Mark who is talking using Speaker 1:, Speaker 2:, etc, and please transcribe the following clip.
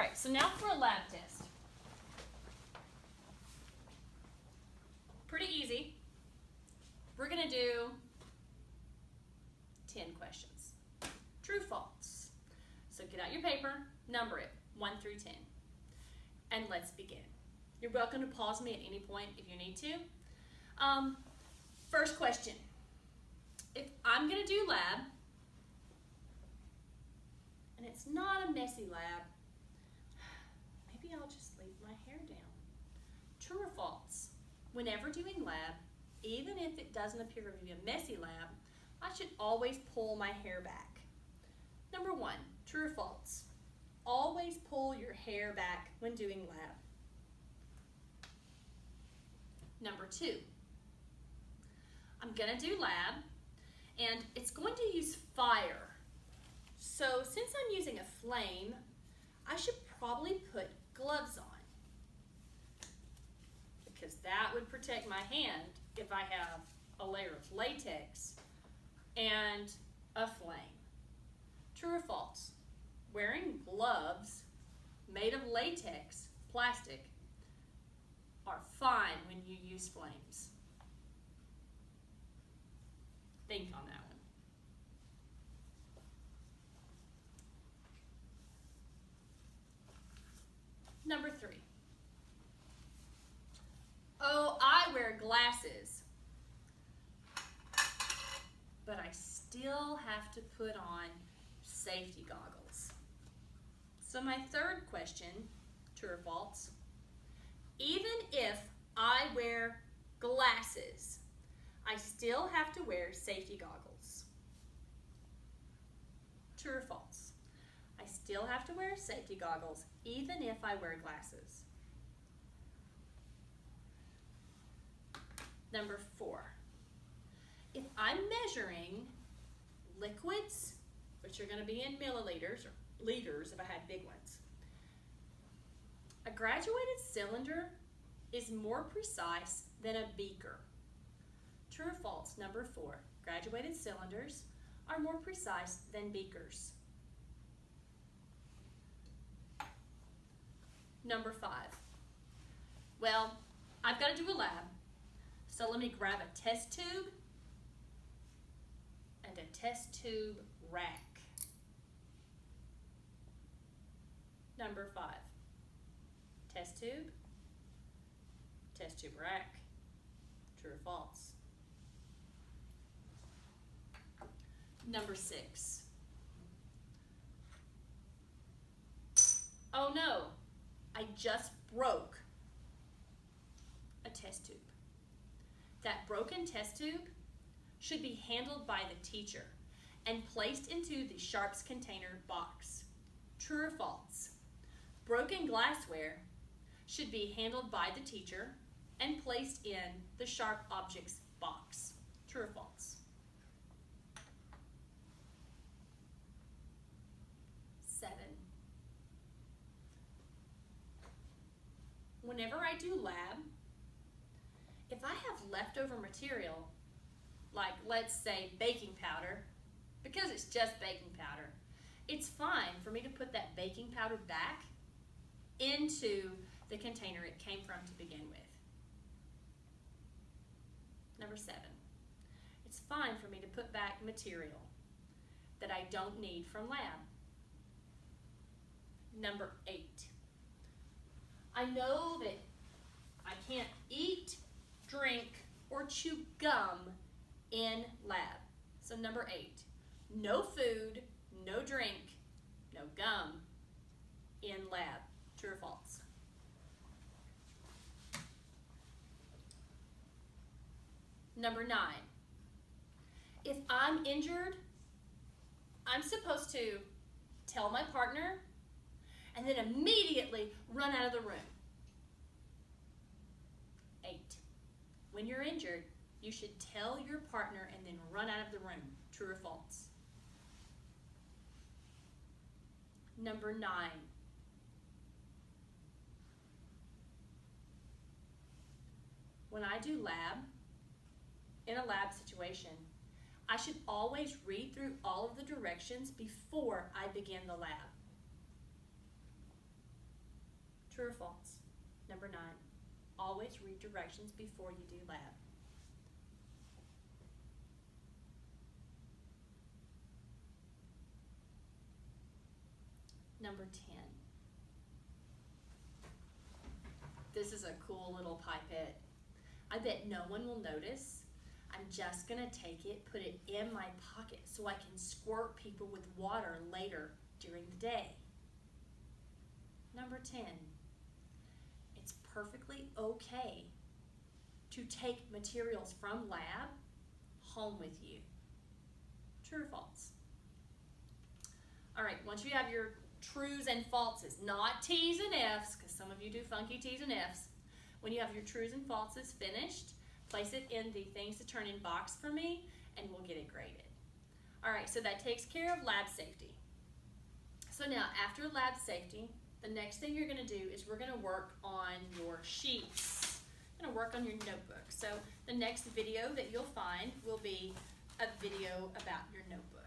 Speaker 1: right, so now for a lab test. Pretty easy. We're going to do 10 questions. True, false. So get out your paper, number it, 1 through 10. And let's begin. You're welcome to pause me at any point if you need to. First question. If I'm going to do lab, and it's not a messy lab, maybe I'll just leave my hair down. True or false? Whenever doing lab, even if it doesn't appear to be a messy lab, I should always pull my hair back. Number 1, true or false? Always pull your hair back when doing lab. Number 2, I'm going to do lab, and it's going to use fire. So since I'm using a flame, I should probably put gloves on, because that would protect my hand if I have a layer of latex and a flame. True or false? Wearing gloves made of latex, plastic, are fine when you use flames. Think on that one. Number 3. Oh, I wear glasses, but I still have to put on safety goggles. So my third question, true or false? Even if I wear glasses, I still have to wear safety goggles. True or false? I still have to wear safety goggles even if I wear glasses. Number 4, if I'm measuring liquids, which are going to be in milliliters or liters if I had big ones, a graduated cylinder is more precise than a beaker. True or false? Number 4, graduated cylinders are more precise than beakers. Number 5, well, I've got to do a lab, so let me grab a test tube and a test tube rack. Number 5, test tube rack. True or false? Number 6. Oh no, I just broke a test tube. That broken test tube should be handled by the teacher and placed into the sharps container box. True or false? Broken glassware should be handled by the teacher and placed in the sharp objects box. True or false? 7. Whenever I do lab, if I have leftover material, like let's say baking powder, because it's just baking powder, it's fine for me to put that baking powder back into the container it came from to begin with. Number 7, it's fine for me to put back material that I don't need from lab. Number 8, I know that I can't eat, drink, or chew gum in lab. So number 8, no food, no drink, no gum in lab. True or false? Number 9, if I'm injured, I'm supposed to tell my partner and then immediately run out of the room. 8, when you're injured, you should tell your partner and then run out of the room. True or false? Number 9, when I do lab, in a lab situation, I should always read through all of the directions before I begin the lab. True or false? Number 9, always read directions before you do lab. Number 10. This is a cool little pipette. I bet no one will notice. I'm just gonna take it, put it in my pocket so I can squirt people with water later during the day. Number 10. It's perfectly okay to take materials from lab home with you. True or false? All right, once you have your trues and falses, not T's and F's, because some of you do funky T's and F's. When you have your trues and falses finished, place it in the things to turn in box for me, and we'll get it graded. All right, so that takes care of lab safety. So now, after lab safety, the next thing you're gonna do is we're gonna work on your sheets. We're gonna work on your notebook. So the next video that you'll find will be a video about your notebook.